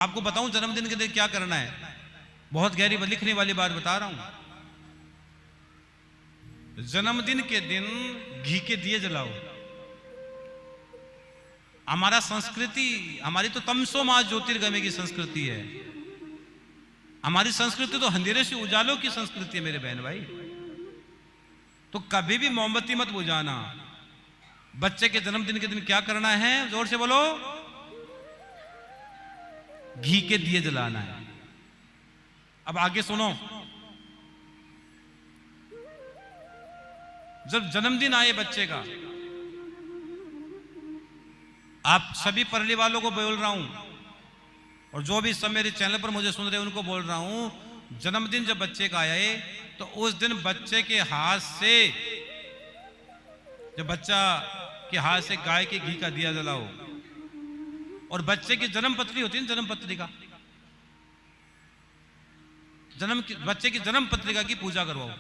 आपको बताऊं जन्मदिन के दिन क्या करना है, बहुत गहरी लिखने वाली बात बता रहा हूं। जन्मदिन के दिन घी के दिए जलाओ। हमारा संस्कृति, हमारी तो तमसो मां ज्योतिर्गमय की संस्कृति है। हमारी संस्कृति तो अंधेरे से उजालों की संस्कृति है मेरे बहन भाई। तो कभी भी मोमबत्ती मत बुझाना। बच्चे के जन्मदिन के दिन क्या करना है, जोर से बोलो, घी के दिए जलाना है। अब आगे सुनो, जब जन्मदिन आए बच्चे का, आप सभी परिवार वालों को बोल रहा हूं और जो भी सब मेरे चैनल पर मुझे सुन रहे हैं उनको बोल रहा हूं, जन्मदिन जब बच्चे का आए तो उस दिन बच्चे के हाथ से, जब बच्चा के हाथ से गाय के घी का दिया जलाओ और बच्चे की जन्म पत्री होती है, जन्म पत्रिका, बच्चे की जन्म पत्रिका की पूजा करवाओ।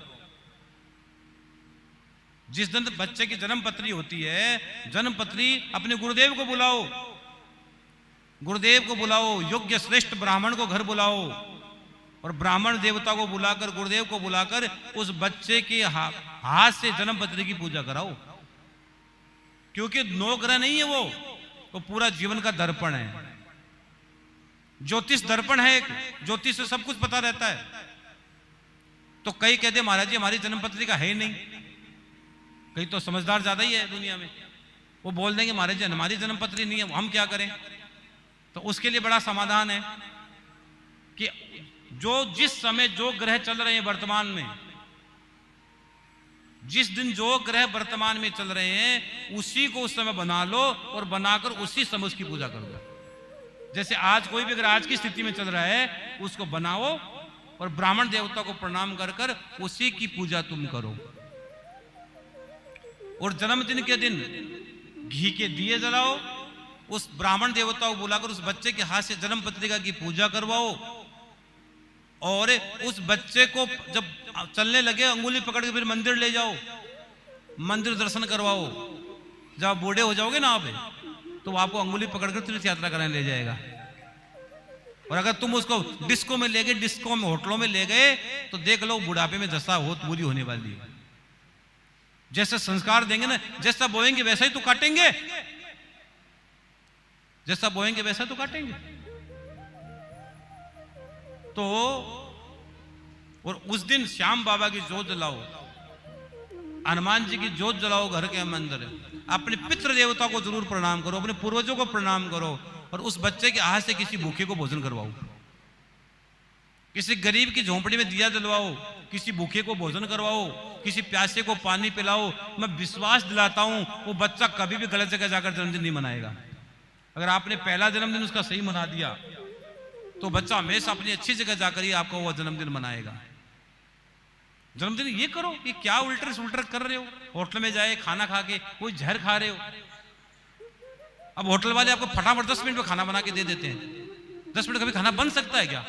जिस दिन बच्चे की जन्म पत्री होती है, जन्म पत्री, अपने गुरुदेव को बुलाओ, गुरुदेव को बुलाओ, योग्य श्रेष्ठ ब्राह्मण को घर बुलाओ और ब्राह्मण देवता को बुलाकर, गुरुदेव को बुलाकर उस बच्चे के हाथ से जन्म पत्री की पूजा कराओ। क्योंकि नौ ग्रह नहीं है वो पूरा जीवन का दर्पण है। ज्योतिष दर्पण है, ज्योतिष से सब कुछ पता रहता है। तो कई कहते महाराज जी हमारी जन्म पत्रिका है ही नहीं, कई तो समझदार ज्यादा ही है दुनिया में, वो बोल देंगे महाराज जी हमारी जन्म पत्री नहीं है, हम क्या करें। तो उसके लिए बड़ा समाधान है कि जो जिस समय जो ग्रह चल रहे हैं वर्तमान में, जिस दिन जो ग्रह वर्तमान में चल रहे हैं उसी को उस समय बना लो और बनाकर उसी समय उसकी पूजा करो। जैसे आज कोई भी अगर आज की स्थिति में चल रहा है उसको बनाओ और ब्राह्मण देवता को प्रणाम कर कर उसी की पूजा तुम करो। और जन्मदिन के दिन घी के दिए जलाओ, उस ब्राह्मण देवता को बुलाकर उस बच्चे के हाथ से जन्म पत्रिका की पूजा करवाओ और उस बच्चे को जब चलने लगे अंगुली पकड़ के फिर मंदिर ले जाओ, मंदिर दर्शन करवाओ। जब बूढ़े हो जाओगे ना आप, तो आपको अंगुली पकड़कर तीर्थ यात्रा कराने ले जाएगा। और अगर तुम उसको डिस्को में ले गए, डिस्को में होटलों में ले गए, तो देख लो बुढ़ापे में दशा बहुत बुरी होने वाली है। जैसे संस्कार देंगे ना, जैसा बोएंगे वैसा ही तो काटेंगे, जैसा बोएंगे वैसा तो काटेंगे। तो और उस दिन श्याम बाबा की जोत जलाओ, हनुमान जी की जोत जलाओ घर के अंदर, अपने पितृ देवता को जरूर प्रणाम करो, अपने पूर्वजों को प्रणाम करो और उस बच्चे के हाथ से किसी भूखे को भोजन करवाओ, किसी गरीब की झोंपड़ी में दिया जलवाओ, किसी भूखे को भोजन करवाओ, किसी प्यासे को पानी पिलाओ। मैं विश्वास दिलाता हूं वो बच्चा कभी भी गलत जगह जाकर जन्मदिन नहीं मनाएगा। अगर आपने पहला जन्मदिन उसका सही मना दिया तो बच्चा हमेशा अपनी अच्छी जगह जाकर ही आपका वो जन्मदिन मनाएगा। जन्मदिन ये करो, ये क्या उल्टर सुल्टर कर रहे हो, होटल में जाए खाना खा के कोई जहर खा रहे हो। अब होटल वाले आपको फटाफट 10 मिनट में खाना बना के दे देते हैं। 10 मिनट कभी खाना बन सकता है क्या?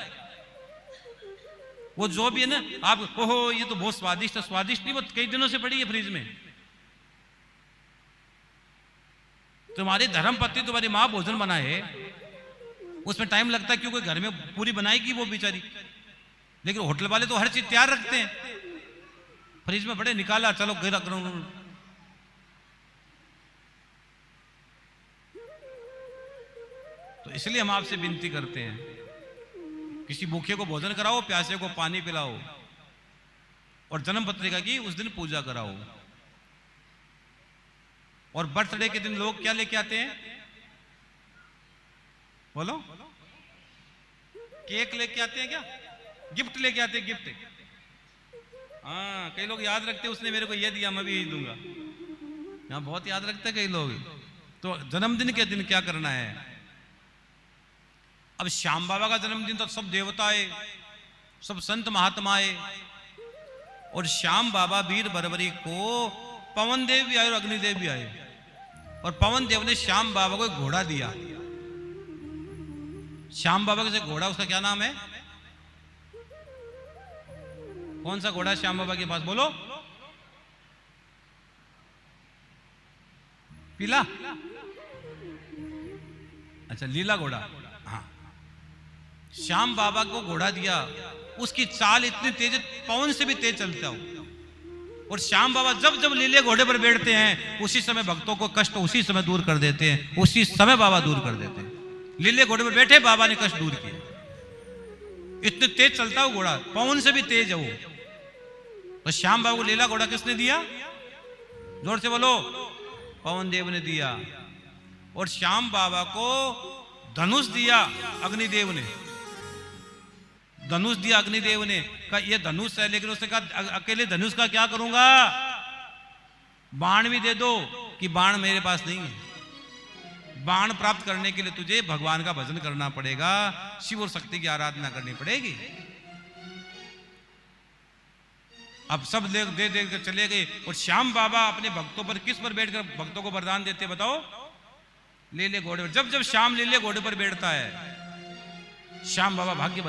वो जो भी है ना, आप ओहो ये तो बहुत स्वादिष्ट है, स्वादिष्ट नहीं, वो कई दिनों से पड़ी है फ्रिज में। तुम्हारी धर्मपत्नी तुम्हारी माँ भोजन बनाए, उसमें टाइम लगता है क्योंकि घर में पूरी बनाएगी वो बेचारी, लेकिन होटल वाले तो हर चीज तैयार रखते हैं, फ्रिज में बड़े निकाला चलो गिरा करो। तो इसलिए हम आपसे विनती करते हैं, किसी भूखे को भोजन कराओ, प्यासे को पानी पिलाओ और जन्म पत्रिका की उस दिन पूजा कराओ। और बर्थडे के दिन लोग क्या लेके आते हैं, बोलो? केक लेके आते हैं क्या? गिफ्ट लेके आते हैं, गिफ्ट। हाँ, कई लोग याद रखते हैं, उसने मेरे को ये दिया मैं भी यही दूंगा। हाँ, बहुत याद रखते हैं कई लोग। तो जन्मदिन के दिन क्या करना है? अब श्याम बाबा का जन्मदिन तो सब देवता आए, सब संत महात्मा आए और श्याम बाबा वीर बरबरी को पवन देव भी आए और अग्निदेव भी आए। और पवन देव ने श्याम बाबा को एक घोड़ा दिया। श्याम बाबा का घोड़ा, उसका क्या नाम है? कौन सा घोड़ा श्याम बाबा के पास, बोलो? पीला? अच्छा, लीला घोड़ा। हाँ, श्याम बाबा को घोड़ा दिया, उसकी चाल इतनी तेज, पवन से भी तेज चलता हो। और श्याम बाबा जब जब लीले घोड़े पर बैठते हैं उसी समय भक्तों को कष्ट उसी समय दूर कर देते हैं, उसी समय बाबा दूर कर देते हैं। लीले घोड़े पर बैठे बाबा ने कष्ट दूर किया, इतने तेज चलता हो घोड़ा, पवन से भी तेज है वो। तो श्याम बाबा को लीला घोड़ा किसने दिया? जोर से बोलो, पवन देव ने दिया। और श्याम बाबा को धनुष दिया अग्निदेव ने, धनुष दिया अग्निदेव ने। कहा ये धनुष है, लेकिन उसने कहा अकेले धनुष का क्या करूंगा, बाण भी दे दो, कि बाण मेरे पास नहीं है। बाण प्राप्त करने के लिए तुझे भगवान का भजन करना पड़ेगा, शिव और शक्ति की आराधना करनी पड़ेगी। अब सब दे दे कर चले गए। और श्याम बाबा अपने भक्तों पर किस पर बैठकर भक्तों को वरदान देते बताओ? लीले घोड़े पर। जब जब श्याम लीले घोड़े पर बैठता है श्याम बाबा भाग्य